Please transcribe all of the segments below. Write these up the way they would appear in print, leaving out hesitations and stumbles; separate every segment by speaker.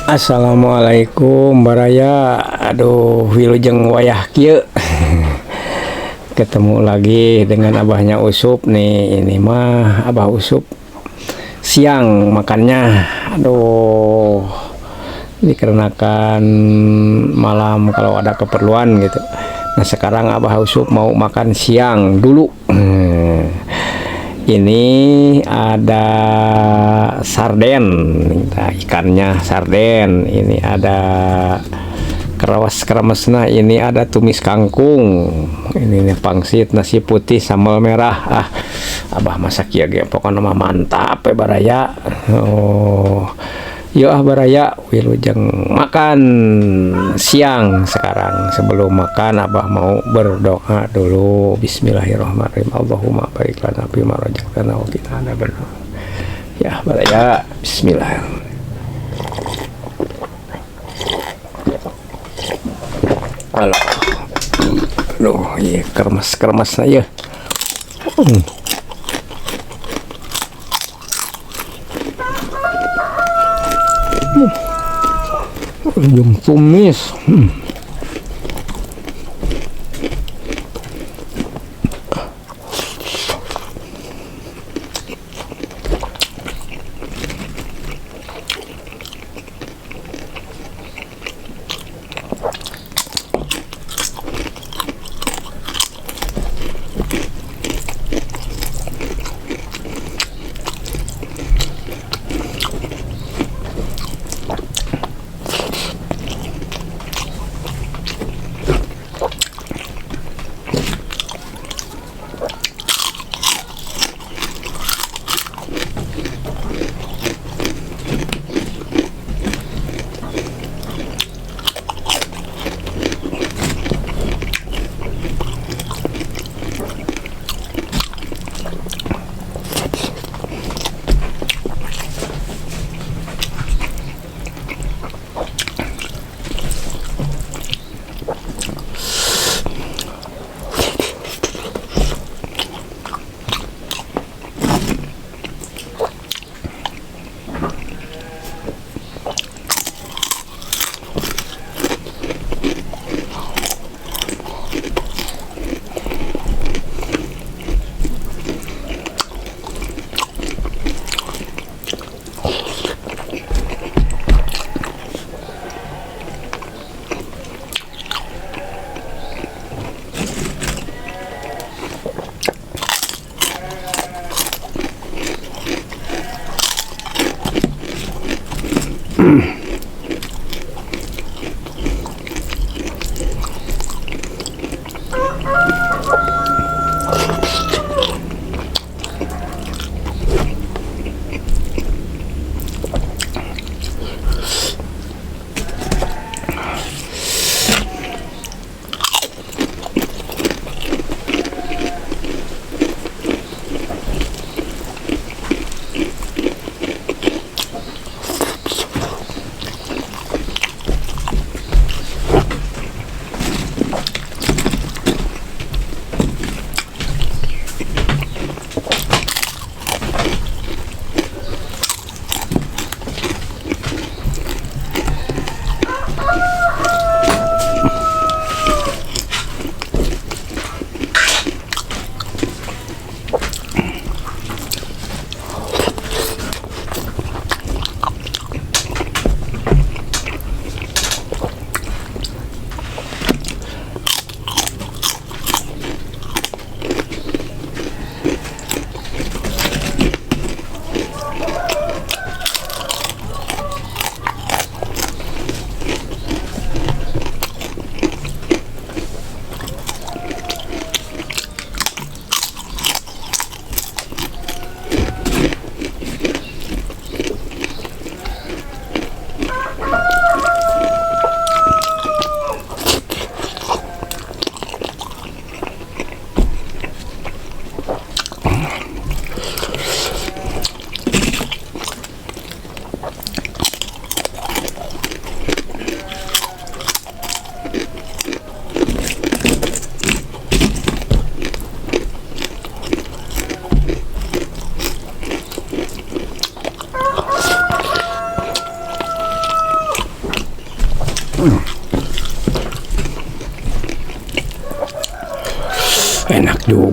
Speaker 1: Assalamualaikum Baraya. Aduh, wilujeng wayah kieu. Ketemu lagi dengan abahnya Usup nih. Ini mah abah Usup siang makannya. Aduh, dikarenakan malam kalau ada keperluan gitu. Nah sekarang abah Usup mau makan siang dulu. Ini ada sarden, nah, ikannya sarden. Ini ada keramas-keremesna. Ini ada tumis kangkung. Ini pangsit, nasi putih, sambal merah. Abah masak ya, pokoknya mah mantap ya Baraya. Oh, yuk Baraya, wilujeng makan siang sekarang. Sebelum makan abah mau berdoa dulu. Bismillahirrahmanirrahim. Allahumma barik lana fi ma razaqtana wa qina adzabannar. Ya Baraya, bismillahirrahmanirrahim. Aduh, iya kermas-kermas aja. Jom tumis.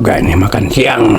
Speaker 1: juga ini makan siang.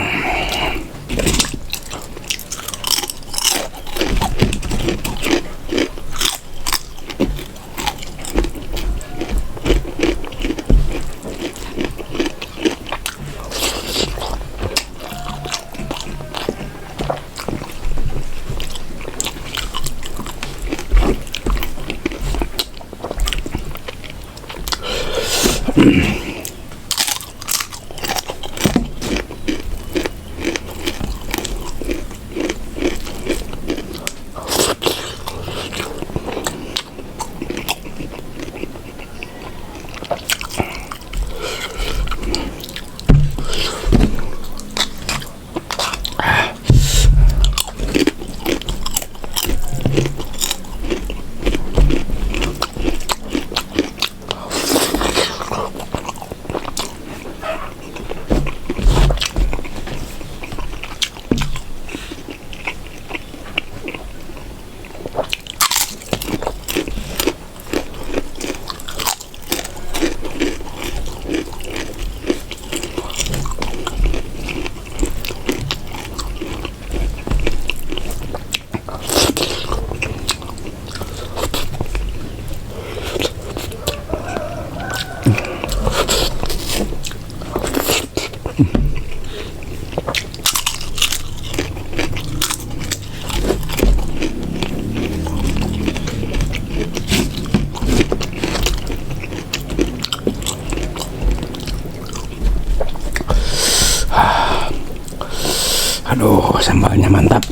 Speaker 1: Aduh, sambalnya mantap.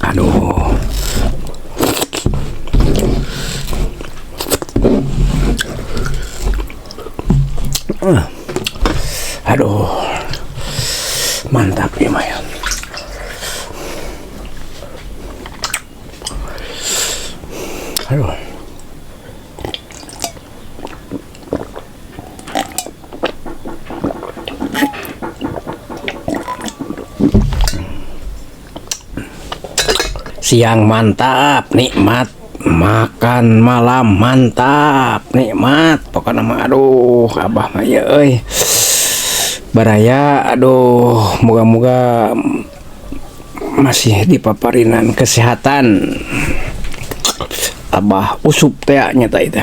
Speaker 1: Aduh. Aduh. Mantap ya, Mayan. Aduh. Siang mantap, nikmat. Makan malam mantap, nikmat. Pokoknya mah aduh, abah mah ya euy. Baraya aduh, moga-moga masih dipaparinan kesehatan. Abah usup teh nyata itu.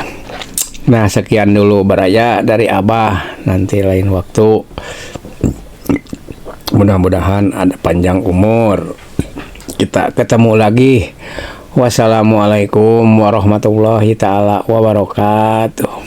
Speaker 1: Nah, sekian dulu baraya dari abah. Nanti lain waktu mudah-mudahan ada panjang umur. Kita ketemu lagi. Wassalamualaikum warahmatullahi taala wabarakatuh.